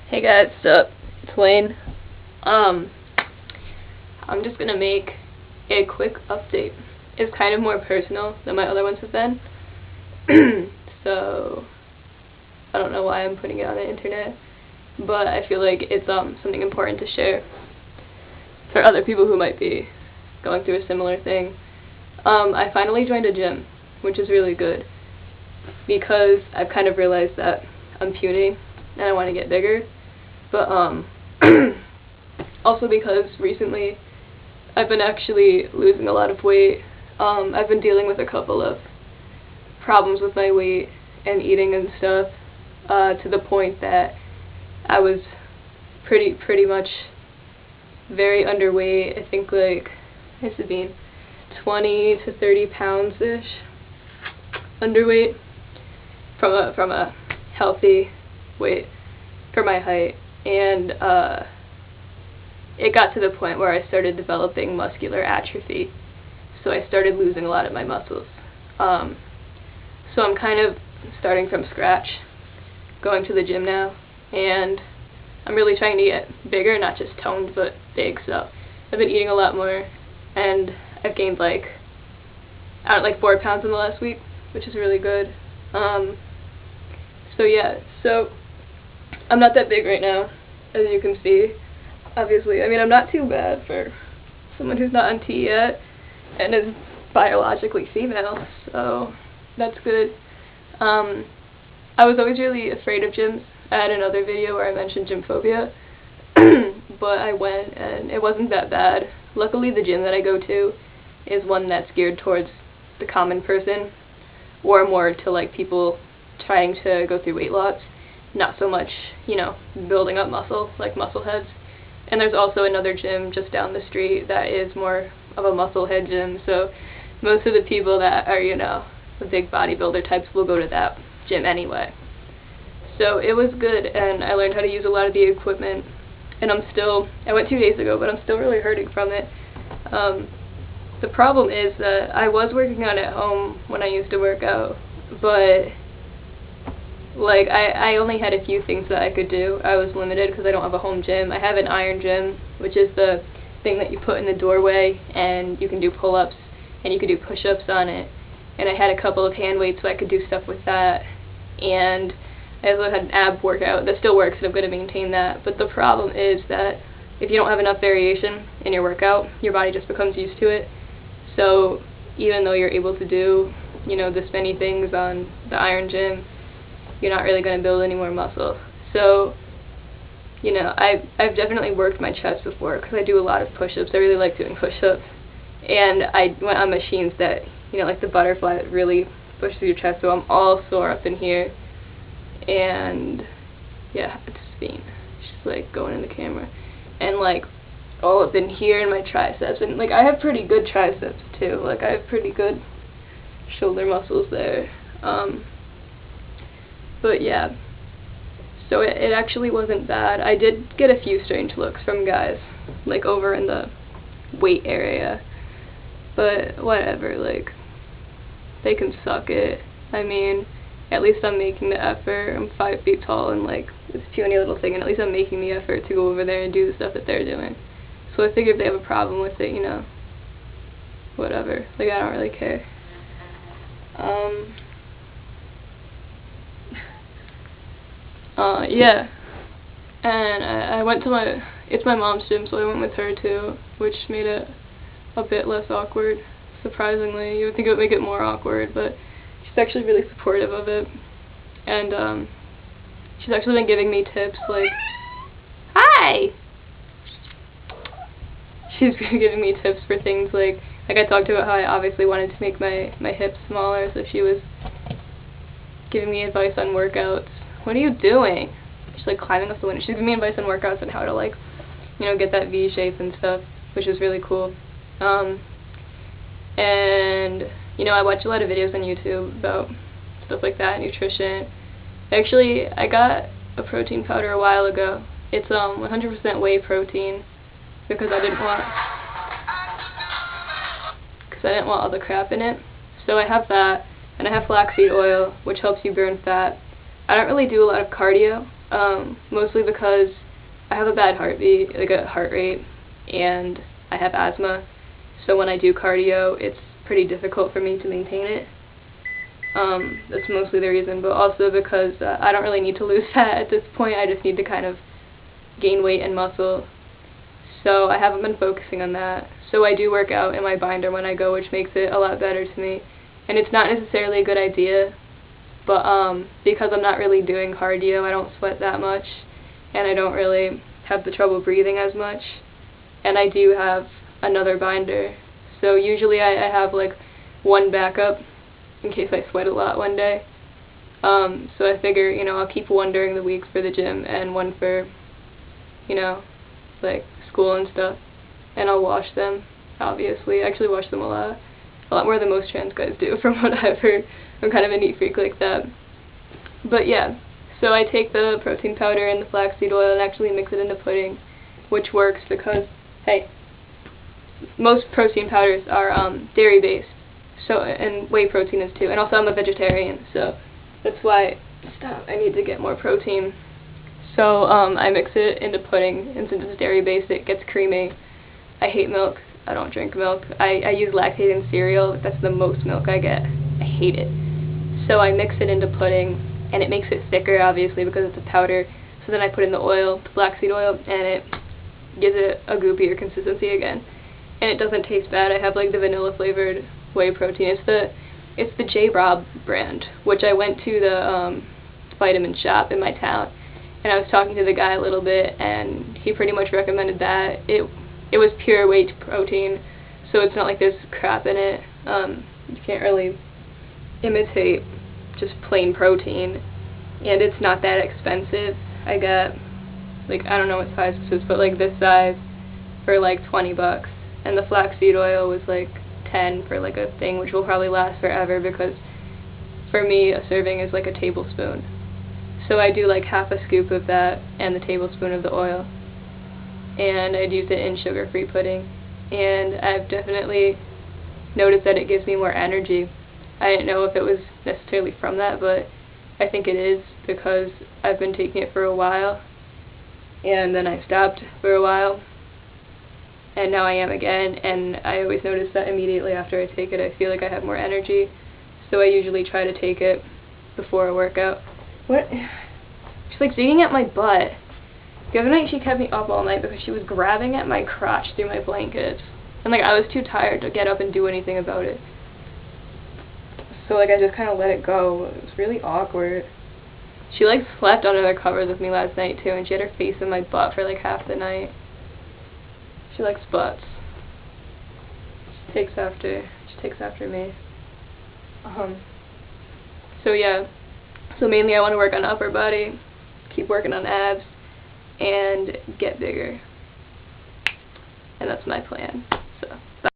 Hey guys, what's up? It's Wayne. I'm just gonna make a quick update. It's kind of more personal than my other ones have been. So I don't know why I'm putting it on the internet, but I feel like it's something important to share for other people who might be going through a similar thing. I finally joined a gym, which is really good because I've kind of realized that I'm puny and I want to get bigger. But also because recently I've been actually losing a lot of weight. I've been dealing with a couple of problems with my weight and eating and stuff, to the point that I was pretty much very underweight. I think like I used to be 20 to 30 pounds-ish underweight from a healthy weight for my height. And it got to the point where I started developing muscular atrophy, so I started losing a lot of my muscles. So I'm kind of starting from scratch, going to the gym now, and I'm really trying to get bigger, not just toned, but big. So I've been eating a lot more, and I've gained like 4 pounds in the last week, which is really good. So yeah, so I'm not that big right now, as you can see, obviously. I mean, I'm not too bad for someone who's not on T yet and is biologically female, so that's good. I was always really afraid of gyms. I had another video where I mentioned gym phobia, but I went and it wasn't that bad. Luckily, the gym that I go to is one that's geared towards the common person, or more to like people trying to go through weight loss. Not so much, you know, building up muscle, like muscle heads. And there's also another gym just down the street that is more of a muscle head gym, so most of the people that are, you know, the big bodybuilder types will go to that gym anyway. So it was good, and I learned how to use a lot of the equipment, and I went 2 days ago, but I'm still really hurting from it. The problem is that I was working out at home when I used to work out, but like, I only had a few things that I could do. I was limited because I don't have a home gym. I have an iron gym, which is the thing that you put in the doorway, and you can do pull-ups, and you can do push-ups on it. And I had a couple of hand weights, so I could do stuff with that. And I also had an ab workout that still works, and I'm going to maintain that. But the problem is that if you don't have enough variation in your workout, your body just becomes used to it. So even though you're able to do, you know, this many things on the iron gym, you're not really going to build any more muscle. So, you know, I've definitely worked my chest before because I do a lot of push-ups. I really like doing push-ups. And I went on machines that, you know, like the butterfly that really pushes your chest, so I'm all sore up in here. And, yeah, it's being just like going in the camera. And like all up in here in my triceps. And like I have pretty good triceps too. Like I have pretty good shoulder muscles there. But yeah, so it actually wasn't bad. I did get a few strange looks from guys, like over in the weight area, but whatever, like, they can suck it. I mean, at least I'm making the effort. I'm 5 feet tall and like this puny little thing, and at least I'm making the effort to go over there and do the stuff that they're doing. So I figure if they have a problem with it, you know, whatever, like I don't really care. Yeah, and I went to it's my mom's gym, so I went with her too, which made it a bit less awkward, surprisingly. You would think it would make it more awkward, but she's actually really supportive of it, and she's actually been giving me tips, like, hi! She's been giving me tips for things like I talked about how I obviously wanted to make my hips smaller, so she was giving me advice on workouts. What are you doing? She's like climbing up the window. She's giving me advice on workouts and how to, like, you know, get that V shape and stuff, which is really cool. And, you know, I watch a lot of videos on YouTube about stuff like that, nutrition. Actually, I got a protein powder a while ago. It's 100% whey protein because I didn't want all the crap in it. So I have that, and I have flaxseed oil, which helps you burn fat. I don't really do a lot of cardio, mostly because I have a bad heartbeat, like a heart rate, and I have asthma, so when I do cardio, it's pretty difficult for me to maintain it. That's mostly the reason, but also because I don't really need to lose fat at this point. I just need to kind of gain weight and muscle, so I haven't been focusing on that. So I do work out in my binder when I go, which makes it a lot better to me, and it's not necessarily a good idea, but because I'm not really doing cardio, I don't sweat that much, and I don't really have the trouble breathing as much, and I do have another binder, so usually I have like one backup in case I sweat a lot one day. So I figure, you know, I'll keep one during the week for the gym and one for, you know, like school and stuff, and I'll wash them, obviously. I actually wash them a lot more than most trans guys do from what I've heard. I'm kind of a neat freak like that. But yeah, so I take the protein powder and the flaxseed oil and actually mix it into pudding, which works because, hey, most protein powders are dairy based, so, and whey protein is too, and also I'm a vegetarian, so that's why, I need to get more protein. So I mix it into pudding, and since it's dairy based, it gets creamy. I hate milk. I don't drink milk. I use Lactaid in cereal. That's the most milk I get. I hate it. So I mix it into pudding, and it makes it thicker, obviously, because it's a powder. So then I put in the oil, the flaxseed oil, and it gives it a goopier consistency again. And it doesn't taste bad. I have like the vanilla flavored whey protein. It's the J-Rob brand, which I went to the vitamin shop in my town, and I was talking to the guy a little bit, and he pretty much recommended that. It was pure whey protein, so it's not like there's crap in it. You can't really imitate just plain protein, and it's not that expensive. I got, like, I don't know what size this is, but like this size for like $20, and the flaxseed oil was like 10 for like a thing, which will probably last forever, because for me a serving is like a tablespoon. So I do like half a scoop of that and the tablespoon of the oil, and I'd use it in sugar-free pudding, and I've definitely noticed that it gives me more energy. I didn't know if it was necessarily from that, but I think it is, because I've been taking it for a while, and then I stopped for a while, and now I am again, and I always notice that immediately after I take it I feel like I have more energy, so I usually try to take it before a workout. What? She's like digging at my butt. The other night she kept me up all night because she was grabbing at my crotch through my blankets, and like I was too tired to get up and do anything about it. So like I just kind of let it go. It was really awkward. She like slept under the covers with me last night too, and she had her face in my butt for like half the night. She likes butts. She takes after me. So yeah. So mainly I want to work on upper body, keep working on abs, and get bigger. And that's my plan. So bye.